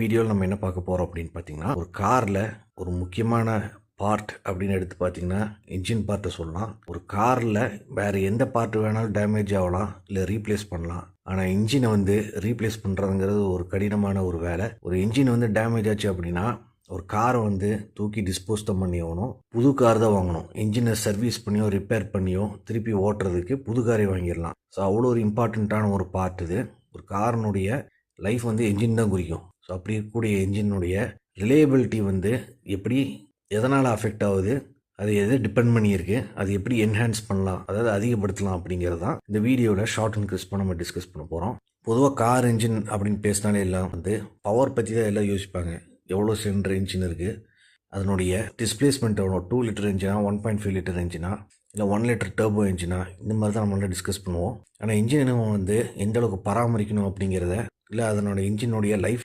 வீடியோவில் நம்ம என்ன பார்க்க போகிறோம் அப்படின்னு பார்த்தீங்கன்னா, ஒரு காரில் ஒரு முக்கியமான பார்ட் அப்படின்னு எடுத்து பார்த்தீங்கன்னா, இன்ஜின் பார்ட்டை சொல்லலாம். ஒரு காரில் வேறு எந்த பார்ட் வேணாலும் டேமேஜ் ஆகலாம், இல்லை ரீப்ளேஸ் பண்ணலாம். ஆனால் இன்ஜினை ரீப்ளேஸ் பண்ணுறதுங்கிறது ஒரு கடினமான ஒரு வேலை. ஒரு இன்ஜின் டேமேஜ் ஆச்சு அப்படின்னா, ஒரு காரை தூக்கி டிஸ்போஸ் தான் பண்ணி ஆகணும். புது கார் தான் வாங்கணும். இன்ஜினை சர்வீஸ் பண்ணியோ ரிப்பேர் பண்ணியோ திருப்பி ஓட்டுறதுக்கு புது காரை வாங்கிடலாம். ஸோ அவ்வளோ ஒரு இம்பார்ட்டண்ட்டான ஒரு பார்ட் இது. ஒரு காரினுடைய லைஃப் என்ஜின் தான் குறிக்கும். ஸோ அப்படி இருக்கக்கூடிய என்ஜினுடைய ரிலையபிலிட்டி எப்படி எதனால் அஃபெக்ட் ஆகுது, அது எதை டிபெண்ட் பண்ணியிருக்கு, அது எப்படி என்ஹான்ஸ் பண்ணலாம், அதாவது அதிகப்படுத்தலாம் அப்படிங்கிறது தான் இந்த வீடியோவில் ஷார்ட் அண்ட் கிறிஸ்பாக நம்ம டிஸ்கஸ் பண்ண போகிறோம். பொதுவாக கார் இன்ஜின் அப்படின்னு பேசினாலே எல்லாம் பவர் பற்றி தான் எல்லாம் யோசிப்பாங்க. எவ்வளோ சிலிண்டர் இன்ஜின் இருக்குது, அதனுடைய டிஸ்பிளேஸ்மெண்ட் எவ்வளோ, 2 லிட்டர் இன்ஜினா, 1.5 லிட்டர் இன்ஜினா, இல்லை 1 லிட்டர் டர்போ இன்ஜினா, இந்த மாதிரி தான் நம்மளால டிஸ்கஸ் பண்ணுவோம். ஆனால் இன்ஜினை எந்த அளவுக்கு பராமரிக்கணும் அப்படிங்கிறத, இல்லை அதனோட இன்ஜினுடைய லைஃப்